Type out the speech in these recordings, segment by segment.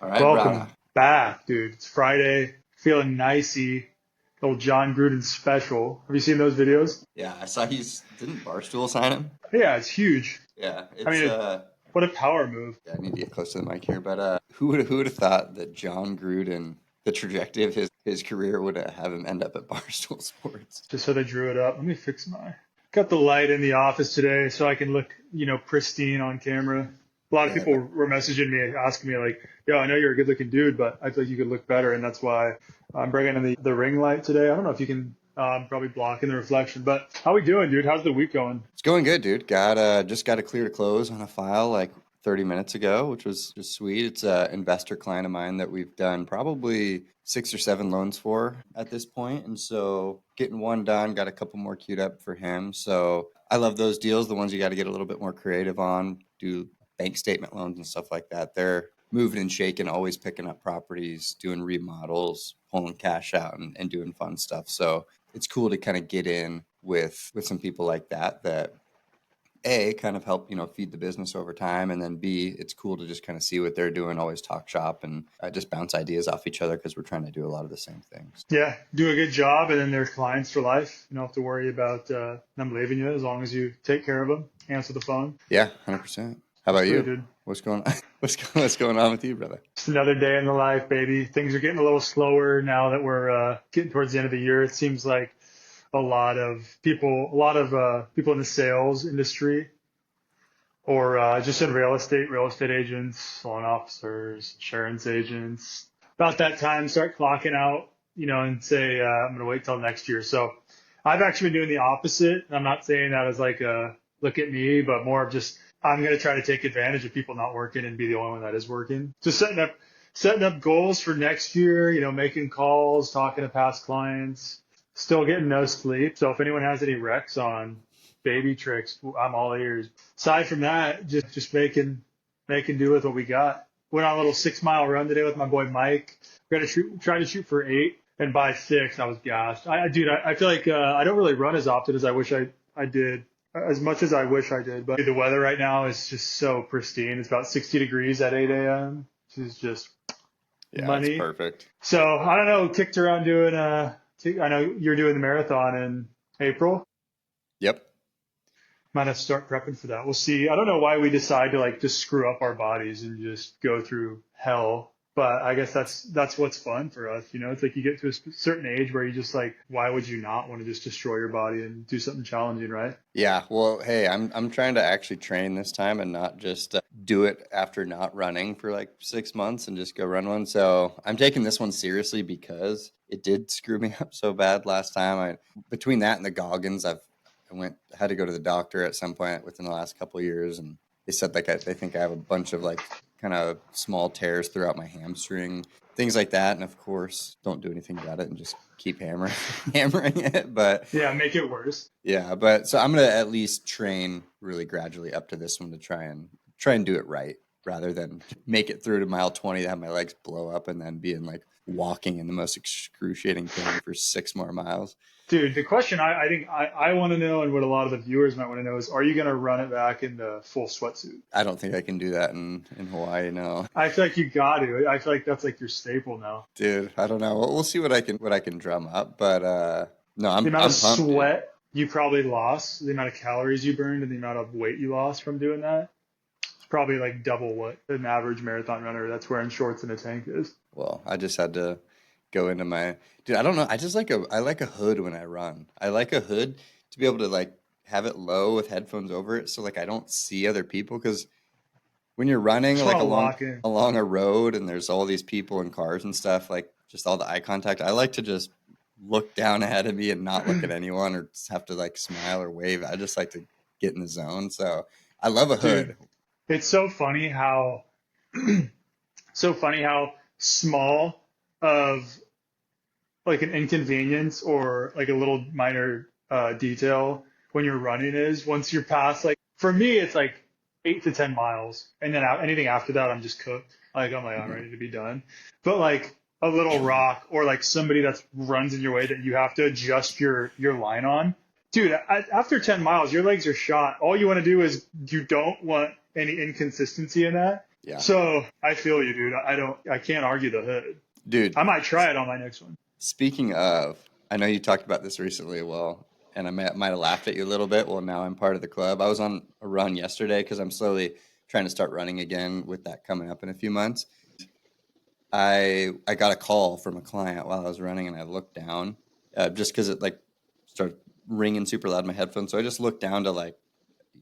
All right, brother. Welcome back, dude. It's Friday. Feeling nicey. Old John Gruden special. Have you seen those videos? Yeah, I saw didn't Barstool sign him? Yeah, it's huge. Yeah, I it's mean, what a power move. yeah, I need to get close to the mic here, but who would have thought that John Gruden, the trajectory of his career would have him end up at Barstool Sports? Just so they drew it up. Let me fix my. Got the light in the office today so I can look, pristine on camera. A lot of Yeah, people were messaging me, asking me like, "Yo, I know you're a good-looking dude, but I feel like you could look better," and that's why I'm bringing in the ring light today. I don't know if you can probably block in the reflection, but how we doing, dude? How's the week going? it's going good, dude. Just got a clear to close on a file like 30 minutes ago, which was just sweet. It's an investor client of mine that we've done probably 6 or 7 loans for at this point. And so getting one done, got a couple more queued up for him. So I love those deals, the ones you got to get a little bit more creative on, do bank statement loans and stuff like that. They're moving and shaking, always picking up properties, doing remodels, pulling cash out and doing fun stuff. So it's cool to kind of get in with some people like that A, kind of help, feed the business over time. And then B, it's cool to just kind of see what they're doing, always talk shop and just bounce ideas off each other because we're trying to do a lot of the same things. Yeah, do a good job, and then they're clients for life. You don't have to worry about them leaving you as long as you take care of them, answer the phone. Yeah, 100%. How about Sweet, you? dude. What's going on? What's going on with you, brother? Just another day in the life, baby. Things are getting a little slower now that we're getting towards the end of the year. It seems like a lot of people in the sales industry or just in real estate agents, loan officers, insurance agents. About that time, start clocking out, and say, I'm going to wait till next year. So I've actually been doing the opposite. I'm not saying that as like a look at me, but more of just, I'm going to try to take advantage of people not working and be the only one that is working. Just setting up goals for next year, making calls, talking to past clients, still getting no sleep. So if anyone has any recs on baby tricks, I'm all ears. Aside from that, just making do with what we got. Went on a little 6 mile run today with my boy Mike. We're gonna try to shoot for 8, and by 6 I was gassed. I feel like I don't really run as often as I wish I did, as much as I wish I did. But the weather right now is just so pristine. It's about 60 degrees at 8 a.m. Which is just Yeah, it's money. perfect. So I don't know. Kicked around doing I know you're doing the marathon in April. Yep. Might have to start prepping for that. We'll see. I don't know why we decide to like just screw up our bodies and just go through hell. But I guess that's what's fun for us. It's like you get to a certain age where you just like, why would you not want to just destroy your body and do something challenging, right? Yeah, well, hey, I'm trying to actually train this time and not just do it after not running for like 6 months and just go run one. So I'm taking this one seriously because it did screw me up so bad last time. Between that and the Goggins, I had to go to the doctor at some point within the last couple of years, and they said like they think I have a bunch of like kind of small tears throughout my hamstring, things like that. And of course, don't do anything about it and just keep hammering it. But Yeah, make it worse. yeah, but so I'm gonna at least train really gradually up to this one to try and do it right rather than make it through to mile 20 to have my legs blow up and then being like walking in the most excruciating pain for 6 more miles. Dude, the question I think I want to know, and what a lot of the viewers might want to know, is, are you going to run it back in the full sweatsuit? I don't think I can do that in Hawaii, no. I feel like you got to. I feel like that's like your staple now. Dude, I don't know. We'll see what I can drum up, but no, The I'm amount of I'm pumped, dude. sweat you probably lost, the amount of calories you burned, and the amount of weight you lost from doing that, it's probably like double what an average marathon runner that's wearing shorts and a tank is. Well, I just had to go into my dude. I don't know. I like a hood when I run. I like a hood to be able to like have it low with headphones over it, so like I don't see other people because when you're running Just like want to along lock in. along a road and there's all these people and cars and stuff, like just all the eye contact. I like to just look down ahead of me and not look at anyone or just have to like smile or wave. I just like to get in the zone. So I love a Dude, hood. it's so funny how small of like an inconvenience or like a little minor detail when you're running is once you're past, like, for me it's like 8 to 10 miles, and then anything after that I'm just cooked. Like I'm Mhm. ready to be done. But like a little rock or like somebody that runs in your way that you have to adjust your line on. Dude, after 10 miles, your legs are shot. All you want to do is you don't want any inconsistency in that. Yeah. So I feel you, dude. I can't argue the hood. Dude, I might try it on my next one. speaking of, I know you talked about this recently, well, and I might have laughed at you a little bit. Well, now I'm part of the club. I was on a run yesterday because I'm slowly trying to start running again with that coming up in a few months. I got a call from a client while I was running, and I looked down just because it like started ringing super loud in my headphones. So I just looked down to like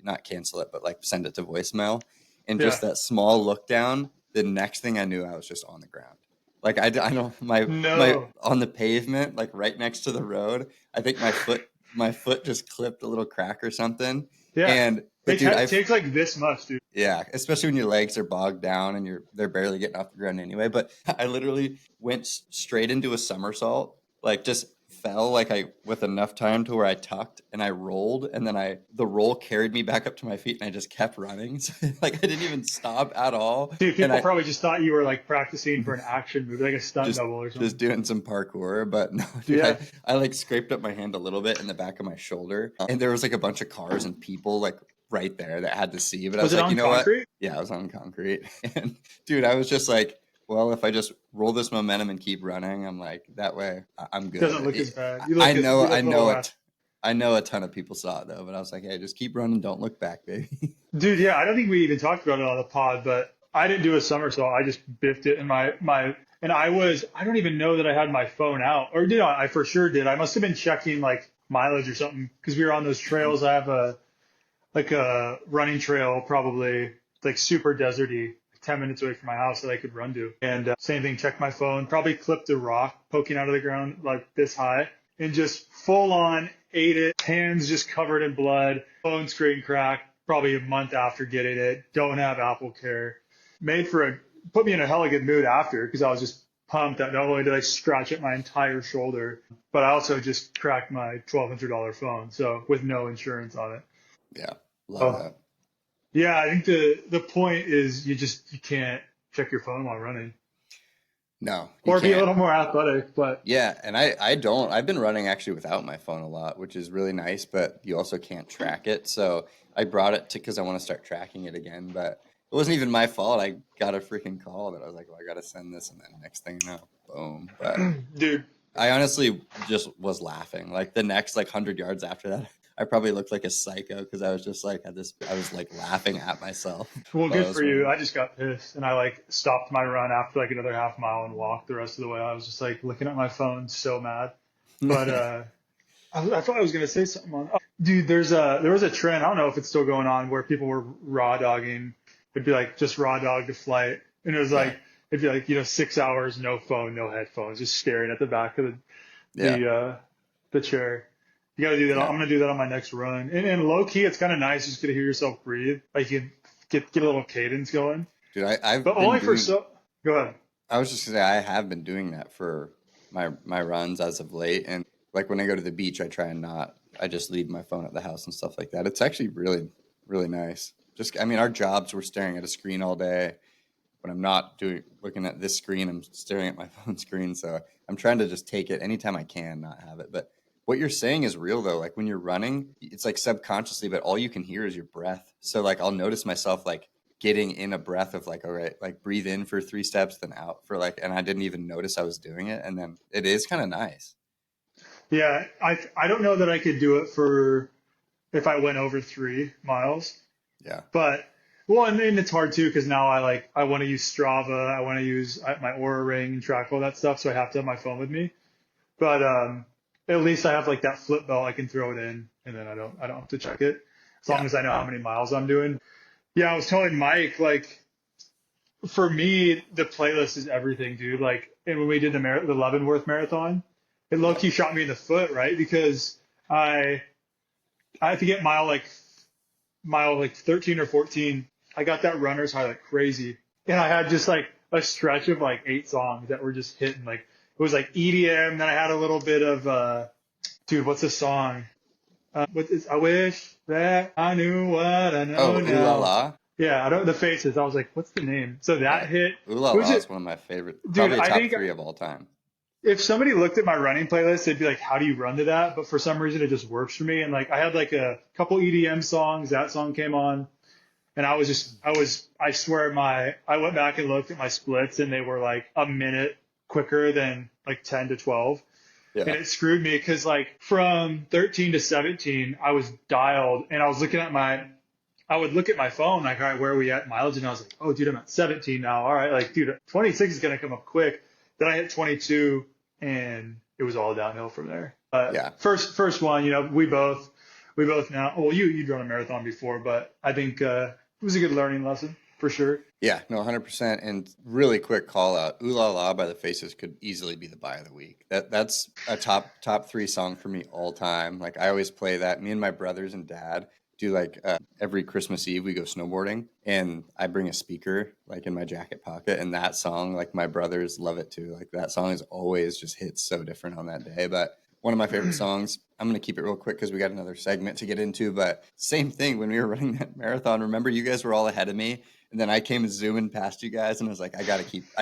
not cancel it, but like send it to voicemail. And Yeah. just that small look down, the next thing I knew, I was just on the ground. Like I don't my No. on the pavement, like right next to the road. I think my foot just clipped a little crack or something. Yeah. And but It dude, takes like this much, dude. yeah, especially when your legs are bogged down and they're barely getting off the ground anyway. But I literally went straight into a somersault, like just fell like I with enough time to where I tucked and I rolled, and then the roll carried me back up to my feet, and I just kept running. So, like I didn't even stop at all. Dude, And people I probably just thought you were like practicing for an action movie, like a stunt just double or just something. doing some parkour, but no, dude, Yeah. I like scraped up my hand a little bit in the back of my shoulder, and there was like a bunch of cars and people like right there that had to see. But I Was was it like, you on know what? concrete? Yeah, I was on concrete, and dude, I was just like, well, if I just roll this momentum and keep running, I'm like that way, I'm Doesn't good. look as bad. I know, You look I a little know less. it. I know a ton of people saw it though, but I was like, hey, just keep running, don't look back, baby. Dude, yeah, I don't think we even talked about it on the pod, but I didn't do a somersault. I just biffed it in and I don't even know that I had my phone out. Or did I? I for sure did. I must have been checking like mileage or something because we were on those trails. I have a running trail, probably like super deserty, 10 minutes away from my house that I could run to. And same thing, checked my phone, probably clipped a rock poking out of the ground like this high and just full on ate it. Hands just covered in blood, phone screen cracked, probably a month after getting it. Don't have Apple Care. Put me in a hella good mood after because I was just pumped that not only did I scratch at my entire shoulder, but I also just cracked my $1,200 phone. So with no insurance on it. Yeah, love Oh, that. yeah, I think the point is you can't check your phone while running. No, you Or be a can't. little more athletic, but Yeah, and I don't. I've been running actually without my phone a lot, which is really nice, but you also can't track it. So I brought it to because I want to start tracking it again, but it wasn't even my fault. I got a freaking call that I was like, well, I got to send this, and then next thing you know, boom. But dude, I honestly just was laughing. Like the next like 100 yards after that, I probably looked like a psycho because I was just like I was like laughing at myself well, while I good was for you. running. I just got pissed and I like stopped my run after like another half mile and walked the rest of the way. I was just like looking at my phone, so mad. But I thought I was gonna say something on. Oh, dude, there was a trend. I don't know if it's still going on where people were raw dogging. It'd be like just raw dog to flight, and it was Yeah, like it'd be like 6 hours, no phone, no headphones, just staring at the back of yeah, the chair. You got to do that. I'm yeah, gonna do that on my next run. And low key, it's kind of nice just to hear yourself breathe. Like you get a little cadence going, dude. I've but been only for doing. so. Go ahead. I was just gonna say I have been doing that for my runs as of late, and like when I go to the beach, I try and not. I just leave my phone at the house and stuff like that. It's actually really nice. Just I mean, our jobs we're staring at a screen all day. When I'm not looking at this screen, I'm staring at my phone screen. So I'm trying to just take it anytime I can, not have it. But what you're saying is real though. Like when you're running, it's like subconsciously, but all you can hear is your breath. So like I'll notice myself like getting in a breath of like, all right, like breathe in for 3 steps, then out for like, and I didn't even notice I was doing it. And then it is kind of nice. Yeah, I don't know that I could do it for if I went over 3 miles, Yeah. but well, and it's hard too because now I want to use Strava, I want to use my Aura Ring and track all that stuff, so I have to have my phone with me. But at least I have like that flip belt I can throw it in, and then I don't have to check it as long Yeah. as I know how many miles I'm doing. Yeah, I was telling Mike like for me the playlist is everything, dude. Like, and when we did the Leavenworth Marathon, it low Yeah. key shot me in the foot, right? Because I I had to get mile like 13 or 14. I got that runner's high like crazy, and I had just like a stretch of like 8 songs that were just hitting. Like it was like EDM. Then I had a little bit of dude, what's the song? What is I wish that I knew what I Oh, know ooh la now. la. Yeah, I don't the faces. I was like, what's the name? So that Yeah. hit. Ooh La Was La it, is one of my favorite, dude? probably a I top think three of all time. if somebody looked at my running playlist, they'd be like, how do you run to that? But for some reason, it just works for me. And like, I had like a couple EDM songs. That song came on, and I swear I went back and looked at my splits, and they were like a minute quicker than like 10 to 12. And Yeah. it screwed me because like from 13 to 17, I was dialed, and I would look at my phone, like, all right, where are we at mileage? And I was like, oh, dude, I'm at 17 now. All right, like, dude, 26 is going to come up quick. Then I hit 22, and it was all downhill from there. But Yeah. first one, we both now, well, you'd run a marathon before, but I think it was a good learning lesson for sure. Yeah, no, 100%. And really quick call out, Ooh La La by the Faces could easily be the buy of the week. That's a top three song for me all time. Like I always play that. Me and my brothers and dad do like every Christmas Eve we go snowboarding, and I bring a speaker like in my jacket pocket, and that song, like my brothers love it too. Like that song is always just hits so different on that day. But one of my favorite songs. I'm going to keep it real quick because we got another segment to get into. But same thing when we were running that marathon. Remember, you guys were all ahead of me, and then I came zooming past you guys, and I was like, I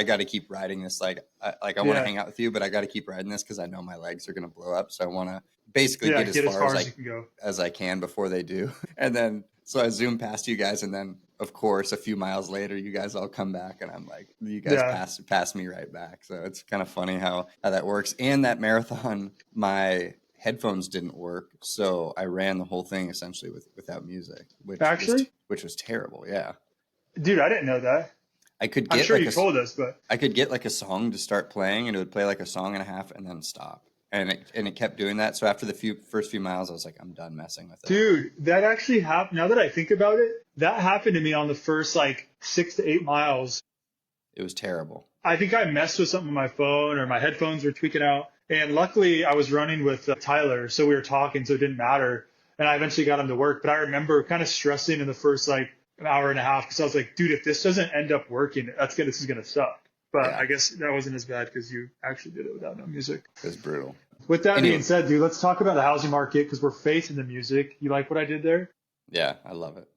gotta keep riding this. I want to Yeah, hang out with you, but I got to keep riding this because I know my legs are gonna blow up. So I want to basically yeah, get as get as far far as you can go. as I can before they do. And then so I zoomed past you guys, and then of course a few miles later, you guys all come back, and I'm like, you guys Yeah, pass me right back. So it's kind of funny how that works. And that marathon, my headphones didn't work, so I ran the whole thing essentially without music, actually, which was terrible. Yeah. dude, I didn't know that. I could I'm get sure like you a told us, but I could get like a song to start playing, and it would play like a song and a half and then stop. And it kept doing that. So after the first few miles, I was like, I'm done messing with it. dude, that actually happened. Now that I think about it, that happened to me on the first like 6 to 8 miles. It was terrible. I think I messed with something on my phone or my headphones were tweaking out. And luckily, I was running with Tyler, so we were talking, so it didn't matter. And I eventually got him to work. But I remember kind of stressing in the first like an hour and a half because I was like, dude, if this doesn't end up working, this is gonna suck. But Yeah, I guess that wasn't as bad because you actually did it without no music. it was brutal. With that being Anyway, said, dude, let's talk about the housing market because we're facing the music. You like what I did there? yeah, I love it.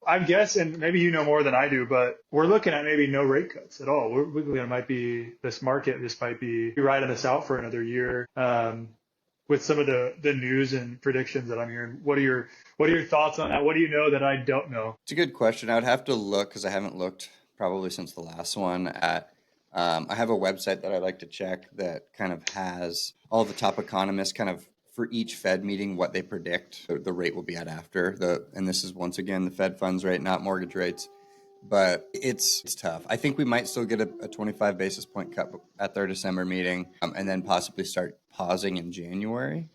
I guess, and maybe you know more than I do, but we're looking at maybe no rate cuts at all. It might be this market. This might be riding this out for another year. With some of the news and predictions that I'm hearing, what are your thoughts on that? What do you know that I don't know? It's a good question. I would have to look because I haven't looked probably since the last one at. I have a website that I like to check that kind of has all the top economists kind of for each Fed meeting what they predict the rate will be at after and this is once again the Fed funds rate, not mortgage rates. But it's tough. I think we might still get a 25 basis point cut at their December meeting, and then possibly start pausing in January.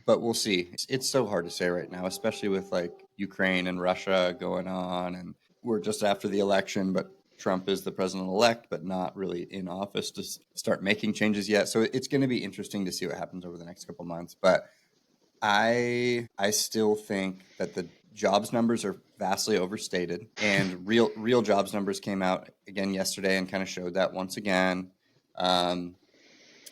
But we'll see. It's so hard to say right now, especially with like Ukraine and Russia going on, and we're just after the election, but Trump is the president-elect, but not really in office to start making changes yet. So it's going to be interesting to see what happens over the next couple months. But I still think that the jobs numbers are vastly overstated, and real jobs numbers came out again yesterday and kind of showed that once again. Um,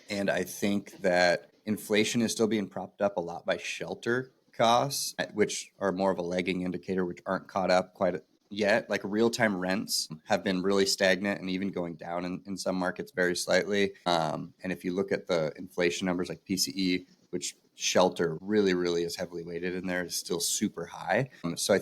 and I think that inflation is still being propped up a lot by shelter costs, which are more of a lagging indicator, which aren't caught up quite yet. Like real time rents have been really stagnant and even going down in some markets very slightly. And if you look at the inflation numbers like PCE, which shelter really is heavily weighted in there, is still super high. So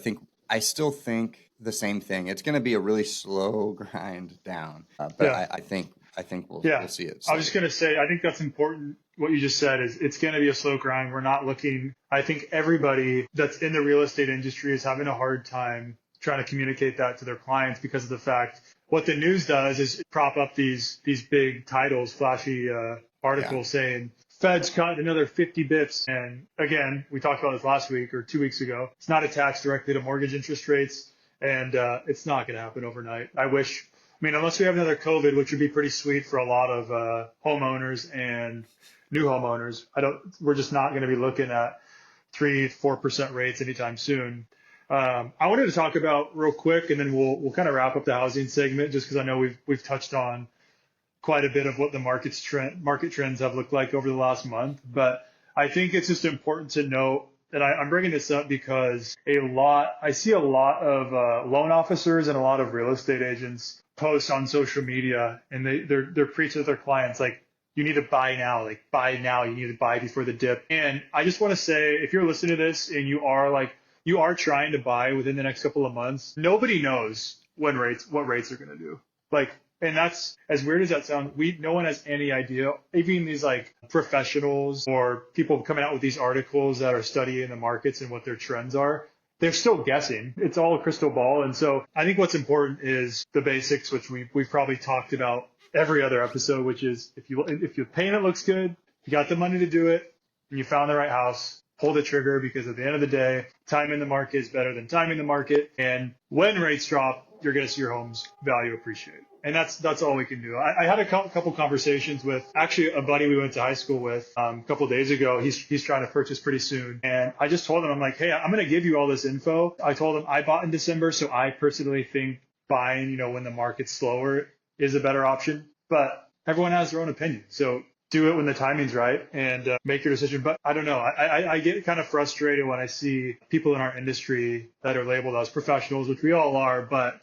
I still think the same thing. It's going to be a really slow grind down, but Yeah, I think we'll yeah. see it I was just slowly. gonna say, I think that's important. What you just said is it's gonna be a slow grind. We're not looking. I think everybody that's in the real estate industry is having a hard time trying to communicate that to their clients because of the fact what the news does is prop up these big titles, flashy Yeah, articles saying Fed's cut another 50 bips. And again, we talked about this last week or 2 weeks ago. It's not attached directly to mortgage interest rates, and it's not going to happen overnight. I mean, unless we have another COVID, which would be pretty sweet for a lot of homeowners and new homeowners. We're just not going to be looking at 3-4% rates anytime soon. I wanted to talk about real quick, and then we'll kind of wrap up the housing segment, just because I know we've touched on quite a bit of what the market trends have looked like over the last month. But I think it's just important to note And I'm bringing this up because I see a lot of loan officers and a lot of real estate agents post on social media, and they're preaching to their clients like, you need to buy now, like buy now, you need to buy before the dip. And I just want to say, if you're listening to this and you are trying to buy within the next couple of months, nobody knows what rates are going to do. Like, and that's as weird as that sounds. No one has any idea. Even these like professionals or people coming out with these articles that are studying the markets and what their trends are, they're still guessing. It's all a crystal ball. And so I think what's important is the basics, which we've probably talked about every other episode, which is if your payment looks good, you got the money to do it, and you found the right house, pull the trigger, because at the end of the day, timing the market is better than timing the market. And when rates drop, you're going to see your home's value appreciate. And that's all we can do. I had a couple conversations with actually a buddy we went to high school with a couple days ago. He's trying to purchase pretty soon. And I just told him, I'm like, hey, I'm going to give you all this info. I told him I bought in December, so I personally think buying, when the market's slower is a better option. But everyone has their own opinion. So do it when the timing's right and make your decision. But I don't know. I get kind of frustrated when I see people in our industry that are labeled as professionals, which we all are, but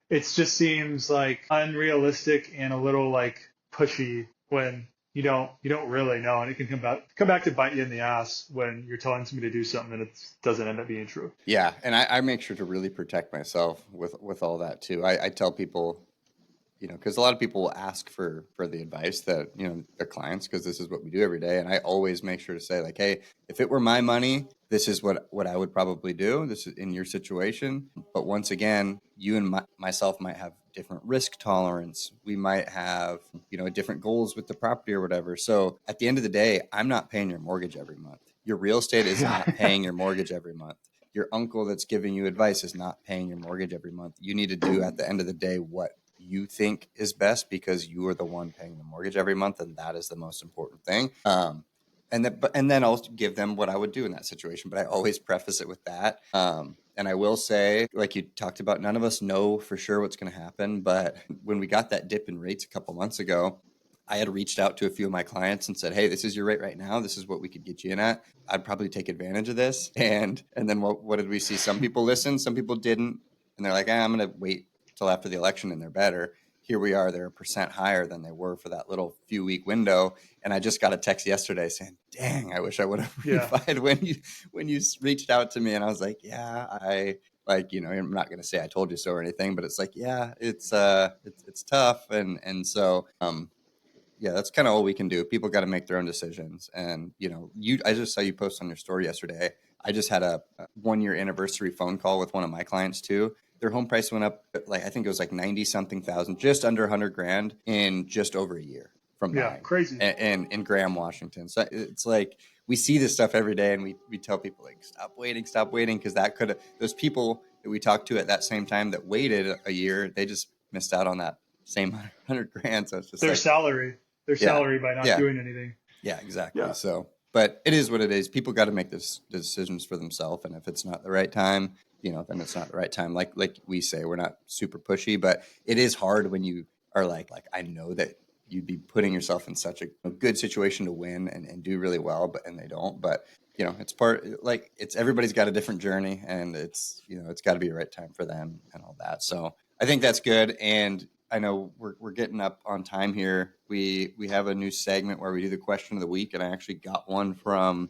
it just seems like unrealistic and a little like pushy when you don't really know. And it can come back to bite you in the ass when you're telling somebody to do something and it doesn't end up being true. Yeah. And I make sure to really protect myself with all that too. I tell people, because a lot of people will ask for the advice that, their clients, because this is what we do every day. And I always make sure to say like, hey, if it were my money, this is what I would probably do. This is in your situation. But once again, you and myself might have different risk tolerance. We might have, different goals with the property or whatever. So at the end of the day, I'm not paying your mortgage every month. Your real estate is not paying your mortgage every month. Your uncle that's giving you advice is not paying your mortgage every month. You need to do at the end of the day what you think is best, because you are the one paying the mortgage every month, and that is the most important thing. And then I'll give them what I would do in that situation, but I always preface it with that. And I will say, like you talked about, none of us know for sure what's going to happen. But when we got that dip in rates a couple months ago, I had reached out to a few of my clients and said, hey, this is your rate right now. This is what we could get you in at. I'd probably take advantage of this. And then what did we see? Some people listened, some people didn't. And they're like, I'm going to wait till after the election and they're better. Here we are, they're 1% higher than they were for that little few week window. And I just got a text yesterday saying, dang, I wish I would have refied when you reached out to me. And I was like, yeah, I'm not going to say I told you so or anything, but it's like, yeah, it's tough. And so, yeah, that's kind of all we can do. People got to make their own decisions. And, I just saw you post on your story yesterday. I just had a 1-year anniversary phone call with one of my clients too. Their home price went up, I think it was like 90 something thousand, just under 100 grand in just over a year from buying. Yeah, crazy. And in Graham, Washington. So it's like, we see this stuff every day and we tell people like, stop waiting. Because those people that we talked to at that same time that waited a year, they just missed out on that same 100 grand. So it's just their salary by not doing anything. Yeah, exactly. Yeah. So, but it is what it is. People got to make the decisions for themselves. And if it's not the right time, then it's not the right time. Like we say, we're not super pushy, but it is hard when you are like I know that you'd be putting yourself in such a good situation to win and do really well, and they don't. But it's everybody's got a different journey, and it's got to be the right time for them and all that. So I think that's good. And I know we're getting up on time here. We have a new segment where we do the question of the week, and I actually got one from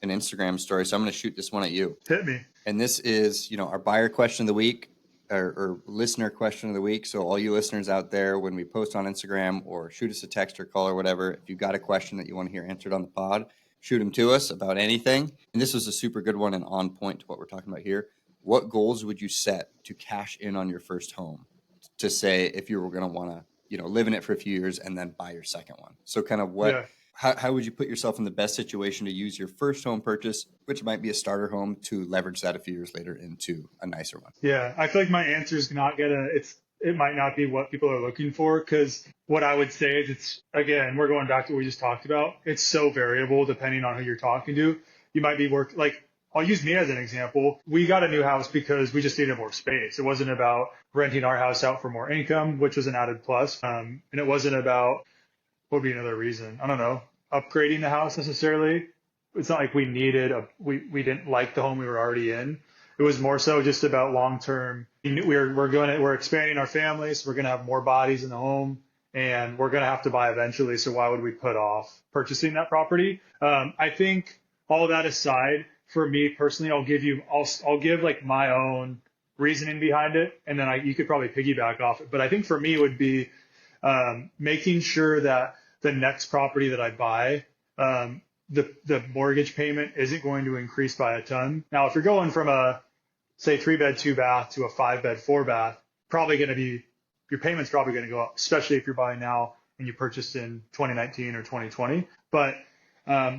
an Instagram story. So I'm going to shoot this one at you. Hit me. And this is, our buyer question of the week or listener question of the week. So all you listeners out there, when we post on Instagram or shoot us a text or call or whatever, if you've got a question that you want to hear answered on the pod, shoot them to us about anything. And this was a super good one and on point to what we're talking about here. What goals would you set to cash in on your first home? To say if you were going to want to, live in it for a few years and then buy your second one. So kind of how would you put yourself in the best situation to use your first home purchase, which might be a starter home, to leverage that a few years later into a nicer one? Yeah, I feel like my answer is not it might not be what people are looking for, because what I would say is again, we're going back to what we just talked about. It's so variable depending on who you're talking to. You might be I'll use me as an example. We got a new house because we just needed more space. It wasn't about renting our house out for more income, which was an added plus. And it wasn't about, what would be another reason? I don't know, upgrading the house necessarily. it's not like we needed we didn't like the home we were already in. It was more so just about long term. We're expanding our family, so we're going to have more bodies in the home, and we're going to have to buy eventually. So why would we put off purchasing that property? I think all that aside, for me personally, I'll give like my own reasoning behind it, and then you could probably piggyback off it. But I think for me it would be making sure that the next property that I buy, the mortgage payment isn't going to increase by a ton. Now, if you're going from a say 3-bed 2-bath to a 5-bed 4-bath, probably going to be your payment's probably going to go up, especially if you're buying now and you purchased in 2019 or 2020. But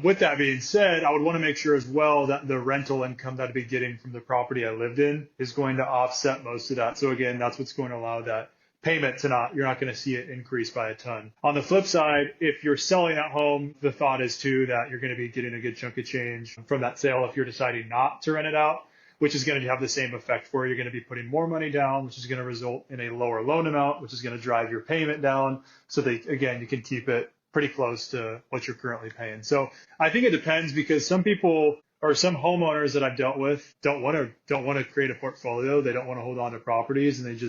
with that being said, I would want to make sure as well that the rental income that I'd be getting from the property I lived in is going to offset most of that. So again, that's what's going to allow that payment you're not going to see it increase by a ton. On the flip side, if you're selling at home, the thought is too that you're going to be getting a good chunk of change from that sale if you're deciding not to rent it out, which is going to have the same effect for you. You're going to be putting more money down, which is going to result in a lower loan amount, which is going to drive your payment down. So that, again, you can keep it pretty close to what you're currently paying. So I think it depends, because some people or some homeowners that I've dealt with don't want to create a portfolio. They don't want to hold on to properties, and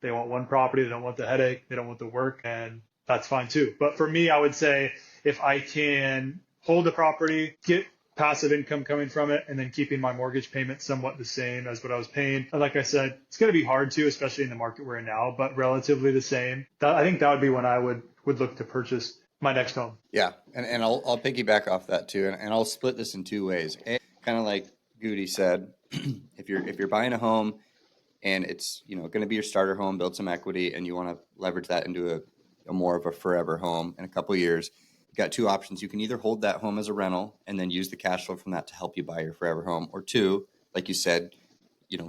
they want one property. They don't want the headache. They don't want the work, and that's fine too. But for me, I would say if I can hold the property, get passive income coming from it, and then keeping my mortgage payment somewhat the same as what I was paying. And like I said, it's going to be hard too, especially in the market we're in now, but relatively the same. I think that would be when I would look to purchase my next home. Yeah, and I'll piggyback off that too, and I'll split this in two ways. Kind of like Goody said, if you're buying a home and it's going to be your starter home, build some equity, and you want to leverage that into a more of a forever home in a couple of years, you got two options. You can either hold that home as a rental and then use the cash flow from that to help you buy your forever home, or two, like you said,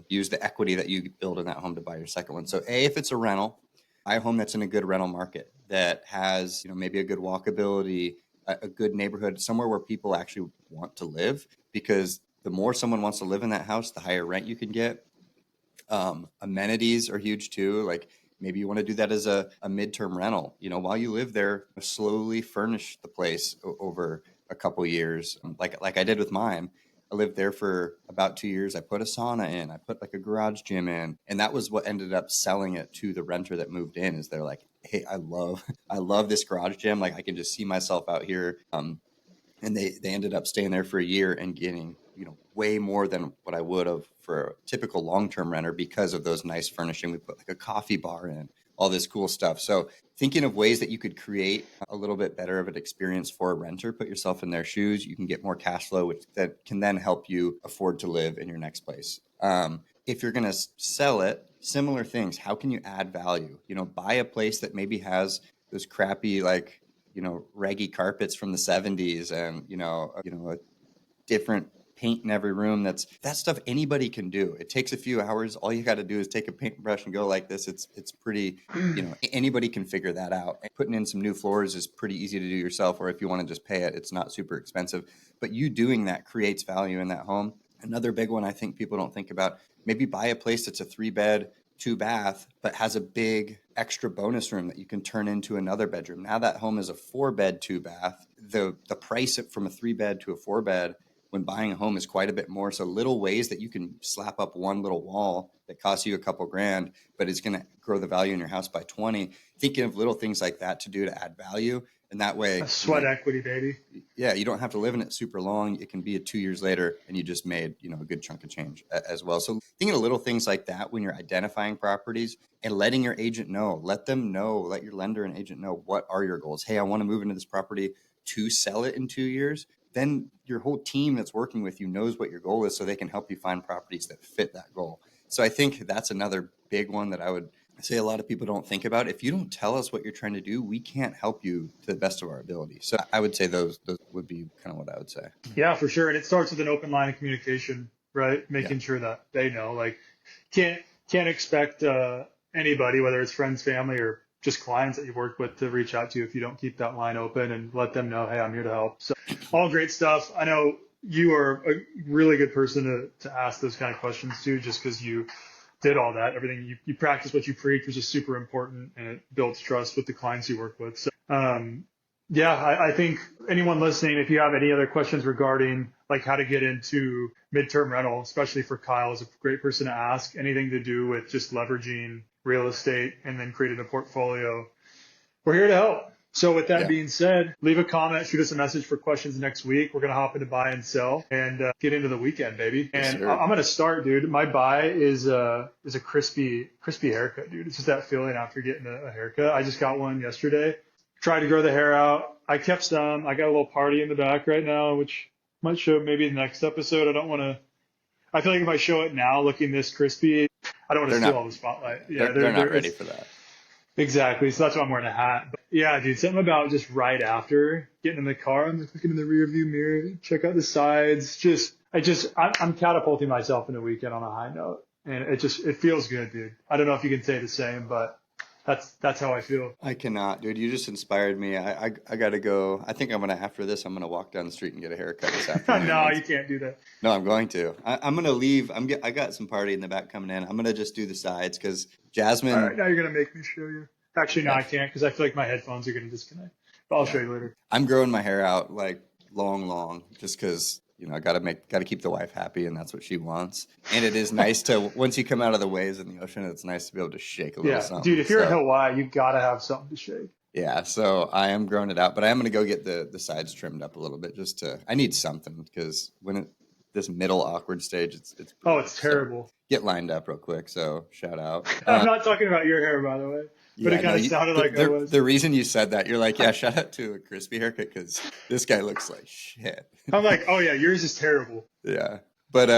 use the equity that you build in that home to buy your second one. So if it's a rental, buy a home that's in a good rental market that has, maybe a good walkability, a good neighborhood, somewhere where people actually want to live, because the more someone wants to live in that house, the higher rent you can get. Amenities are huge too. Like maybe you want to do that as a midterm rental, while you live there, slowly furnish the place over a couple years. Like I did with mine. I lived there for about 2 years. I put a sauna in, I put like a garage gym in, and that was what ended up selling it to the renter that moved in. Is they're like, hey, I love this garage gym. Like I can just see myself out here. And they ended up staying there for a year and getting, way more than what I would have for a typical long-term renter because of those nice furnishing. We put like a coffee bar in, all this cool stuff. So thinking of ways that you could create a little bit better of an experience for a renter, put yourself in their shoes, you can get more cash flow, which that can then help you afford to live in your next place. If you're going to sell it, similar things. How can you add value? Buy a place that maybe has those crappy, like, raggy carpets from the 70s and, a different paint in every room. That stuff anybody can do. It takes a few hours. All you got to do is take a paintbrush and go like this. It's pretty, anybody can figure that out. And putting in some new floors is pretty easy to do yourself, or if you want to just pay it, it's not super expensive. But you doing that creates value in that home. Another big one I think people don't think about, maybe buy a place that's a 3-bed 2-bath, but has a big extra bonus room that you can turn into another bedroom. Now that home is a 4-bed 2-bath. The price from a 3-bed to a 4-bed when buying a home is quite a bit more. So little ways that you can slap up one little wall that costs you a couple grand, but it's going to grow the value in your house by 20. Thinking of little things like that to do to add value. And that way, a sweat equity, baby. Yeah, you don't have to live in it super long. It can be 2 years later and you just made, a good chunk of change as well. So thinking of little things like that when you're identifying properties and letting your agent know, let your lender and agent know, what are your goals? Hey, I want to move into this property to sell it in 2 years. Then your whole team that's working with you knows what your goal is, so they can help you find properties that fit that goal. So I think that's another big one that I would say a lot of people don't think about. If you don't tell us what you're trying to do, we can't help you to the best of our ability. So I would say those would be kind of what I would say. Yeah, for sure. And it starts with an open line of communication, right? Making sure that they know, like, can't expect anybody, whether it's friends, family, or just clients that you've worked with, to reach out to you if you don't keep that line open and let them know, hey, I'm here to help. So all great stuff. I know you are a really good person to ask those kind of questions to, just because you did all that. Everything you practice what you preach, which is super important, and it builds trust with the clients you work with. So Yeah, I think anyone listening, if you have any other questions regarding like how to get into midterm rental, especially for Kyle, is a great person to ask. Anything to do with just leveraging real estate and then creating a portfolio, we're here to help. So with that Yeah. being said, leave a comment, shoot us a message for questions next week. We're going to hop into buy and sell and get into the weekend, baby. Yes, And sir. I'm going to start, dude. My buy is a crispy haircut, dude. It's just that feeling after getting a haircut. I just got one yesterday. Tried to grow the hair out. I kept some. I got a little party in the back right now, which might show maybe the next episode. I don't want to. I feel like if I show it now, looking this crispy, I don't want to They're steal not, all the spotlight. they're, Yeah, they're not it's ready for that. exactly. So that's why I'm wearing a hat. But yeah, dude, something about just right after getting in the car, I'm looking in the rear view mirror, check out the sides. I'm catapulting myself in the weekend on a high note, and it feels good, dude. I don't know if you can say the same, but that's how I feel. I cannot, dude. You just inspired me. I gotta go. I think after this, I'm gonna walk down the street and get a haircut this afternoon. No, you can't do that. No, I'm going to. I'm gonna leave. I got some party in the back coming in. I'm gonna just do the sides because All right, Jasmine. now you're gonna make me show you. Actually, no, Yeah, I can't because I feel like my headphones are gonna disconnect. But I'll yeah. show you later. I'm growing my hair out like long, just because I gotta keep the wife happy, and that's what she wants. And it is nice to once you come out of the waves in the ocean, it's nice to be able to shake a little Yeah, dude, something. if you're in So Hawaii, you gotta have something to shake. yeah, so I am growing it out, but I am gonna go get the sides trimmed up a little bit just to. I need something because this middle awkward stage, it's Oh, brutal. it's So terrible. get lined up real quick. So shout out. I'm not talking about your hair, by the way, but it Yeah, no, kind of sounded like I was. the reason you said that, you're like, yeah, shout out to a crispy haircut because this guy looks like shit. I'm like, oh yeah, yours is terrible. Yeah, but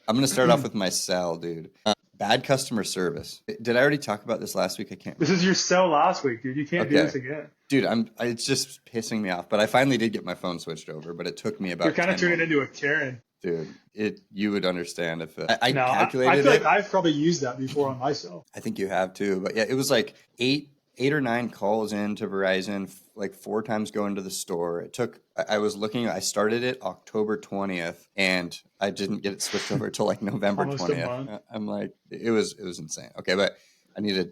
I'm gonna start off with my sell, dude. Bad customer service. Did I already talk about this last week? I can't This is remember. your sell last week, dude. You can't do Okay, this again. dude, it's just pissing me off. But I finally did get my phone switched over, but it took me You're about kind of 10 more turning into a minutes. Karen. Dude, you would understand if I No, I calculated feel like it. I've probably used that before on myself. I think you have too, but yeah, it was like eight or nine calls into Verizon, like four times going to the store. It took. I was looking. I started it October 20th, and I didn't get it switched over till like November Almost a 20th. month. I'm like, it was insane. Okay, but I need to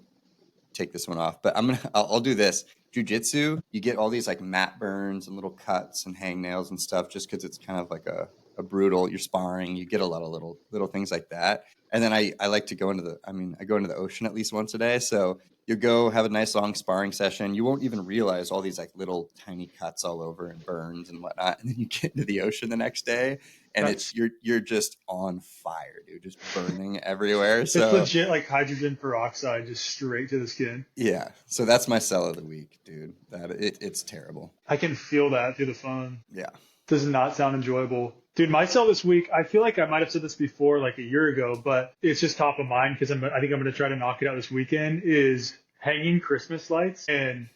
take this one off. But I'll do this. Jiu-jitsu, you get all these like mat burns and little cuts and hangnails and stuff just because it's kind of like a brutal, you're sparring, you get a lot of little things like that. And then I like to go into I go into the ocean at least once a day. So you go have a nice long sparring session. You won't even realize all these like little tiny cuts all over and burns and whatnot. And then you get into the ocean the next day and That's you're just on fire, dude, just burning everywhere. it's So legit like hydrogen peroxide just straight to the skin. yeah, so that's my sell of the week, dude. It's terrible. I can feel that through the phone. Yeah, Does not sound enjoyable. Dude, my sell this week, I feel like I might have said this before like a year ago, but it's just top of mind because I think I'm going to try to knock it out this weekend is hanging Christmas lights. And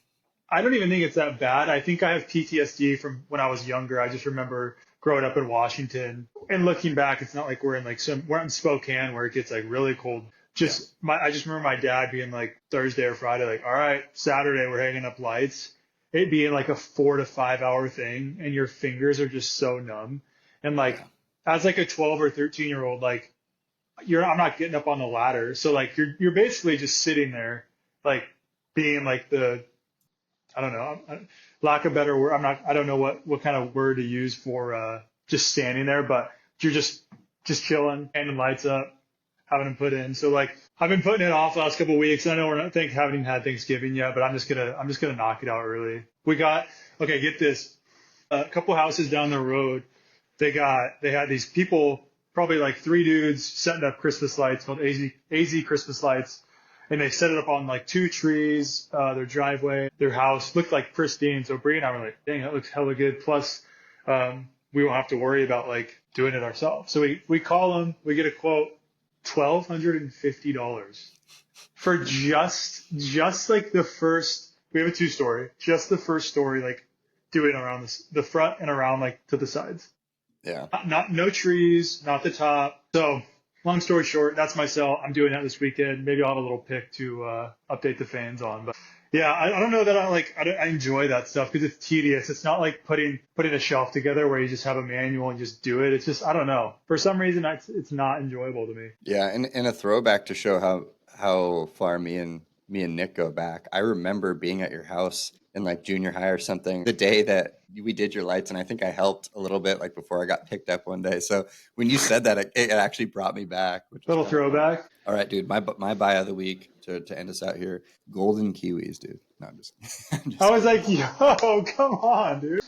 I don't even think it's that bad. I think I have PTSD from when I was younger. I just remember growing up in Washington and looking back, it's not like we're in Spokane where it gets like really cold. yeah, I just remember my dad being like Thursday or Friday, like, all right, Saturday we're hanging up lights. It being like a 4 to 5 hour thing and your fingers are just so numb. And like, yeah, as like a 12 or 13-year-old, like I'm not getting up on the ladder. So like, you're basically just sitting there, like being like I don't know, lack of better word. I don't know what kind of word to use for, just standing there, but you're just chilling, handing lights up, having them put in. So like, I've been putting it off the last couple of weeks. I know haven't even had Thanksgiving yet, but I'm just gonna knock it out early. Okay, get this, a couple houses down the road. They had these people, probably like three dudes setting up Christmas lights called AZ Christmas lights. And they set it up on like two trees, their driveway, their house looked like pristine. So Bree and I were like, dang, that looks hella good. Plus, we won't have to worry about like doing it ourselves. So we call them, we get a quote, $1,250 for just like the first, we have a 2-story, just the first story, like doing around the front and around like to the sides. yeah. No trees, not the top. So long story short, that's my sell. I'm doing that this weekend. Maybe I'll have a little pick to update the fans on. But yeah, I don't know that I enjoy that stuff because it's tedious. It's not like putting a shelf together where you just have a manual and just do it. It's just, I don't know. For some reason, it's not enjoyable to me. Yeah, and a throwback to show how far me and Nick go back. I remember being at your house in like junior high or something, the day that we did your lights, and I think I helped a little bit like before I got picked up one day. So when you said that, it actually brought me back, which was Little kind of fun. throwback. All right, dude, my buy of the week to end us out here, golden kiwis, dude. No, I'm just I'm I just was kidding. like, yo, come on, dude.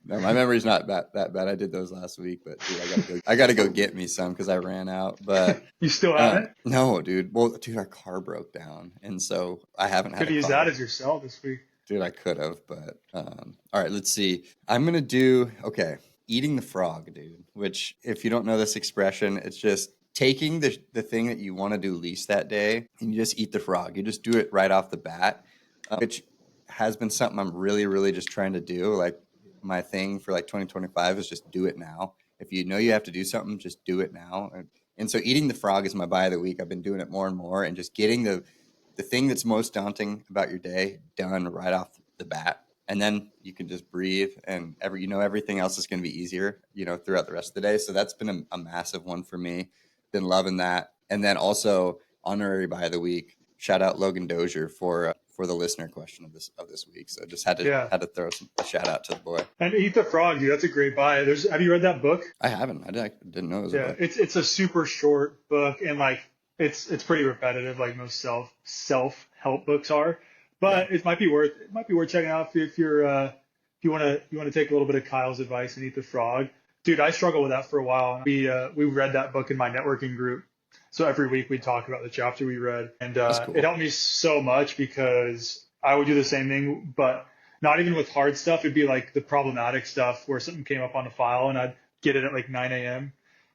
No, my memory's not that bad. I did those last week, but dude, I gotta go get me some because I ran out. But You still haven't? no, dude. Well, dude, our car broke down, and so I haven't had Could a use that car. as your sell this week. Dude, I could have, but all right, let's see. I'm gonna do okay. Eating the frog, dude. Which, if you don't know this expression, it's just taking the thing that you want to do least that day, and you just eat the frog. You just do it right off the bat, which has been something I'm really, really just trying to do. Like my thing for like 2025 is just do it now. If you know you have to do something, just do it now. And so eating the frog is my buy of the week. I've been doing it more and more, and just getting the thing that's most daunting about your day done right off the bat. And then you can just breathe and everything else is going to be easier, throughout the rest of the day. So that's been a massive one for me. Been loving that. And then also honorary buy of the week, shout out Logan Dozier for the listener question of this week. So just had to Yeah. had to throw a shout out to the boy. And Eat the Frog, dude. That's a great buy. Have you read that book? I haven't. I didn't know it was a Yeah, book. it's a super short book, and like it's pretty repetitive, like most self help books are. Yeah. But it might be worth checking out if you want to take a little bit of Kyle's advice and Eat the Frog. Dude, I struggled with that for a while. We read that book in my networking group, so every week we talk about the chapter we read, and That's cool. it helped me so much because I would do the same thing, but not even with hard stuff. It'd be like the problematic stuff where something came up on a file, and I'd get it at like 9 a.m.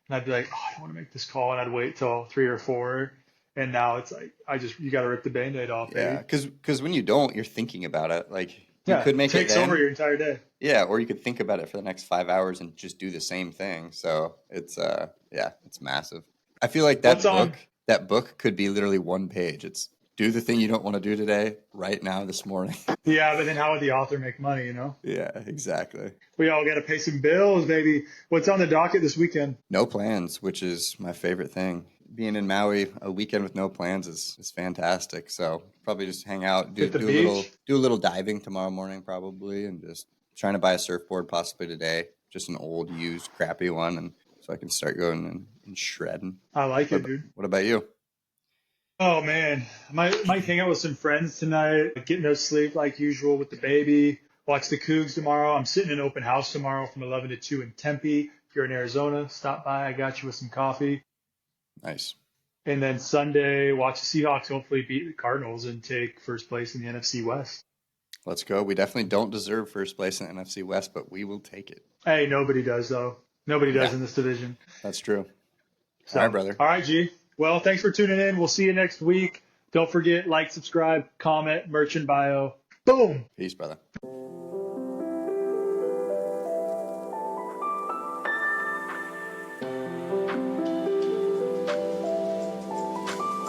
And I'd be like, oh, I don't want to make this call, and I'd wait till 3 or 4. And now it's like you got to rip the Band-Aid off, Yeah, baby. because when you don't, you're thinking about it. Like you Yeah, could it make it takes over then. your entire day. Yeah, or you could think about it for the next 5 hours and just do the same thing. So it's massive. I feel like What's that on? book could be literally one page. It's do the thing you don't want to do today, right now, this morning. Yeah, but then how would the author make money? You know, Yeah, exactly. we all got to pay some bills, baby. What's on the docket this weekend? No plans, which is my favorite thing. Being in Maui, a weekend with no plans is fantastic. So probably just hang out, do Hit the do a little beach. do a little diving tomorrow morning probably, and just trying to buy a surfboard possibly today, just an old used crappy one, and so I can start going and shredding. I like What it, about, dude. what about you? Oh man, might hang out with some friends tonight. Get no sleep like usual with the baby. Watch the Cougs tomorrow. I'm sitting in open house tomorrow from 11 to 2 in Tempe. If you're in Arizona, stop by. I got you with some coffee. Nice. And then Sunday, watch the Seahawks hopefully beat the Cardinals and take first place in the NFC West. Let's go. We definitely don't deserve first place in the NFC West, but we will take it. Hey, nobody does though. Nobody does Yeah, in this division. that's true. All So, right, brother. all right, G. Well, thanks for tuning in. We'll see you next week. Don't forget, like, subscribe, comment, merch in bio. Boom. Peace, brother.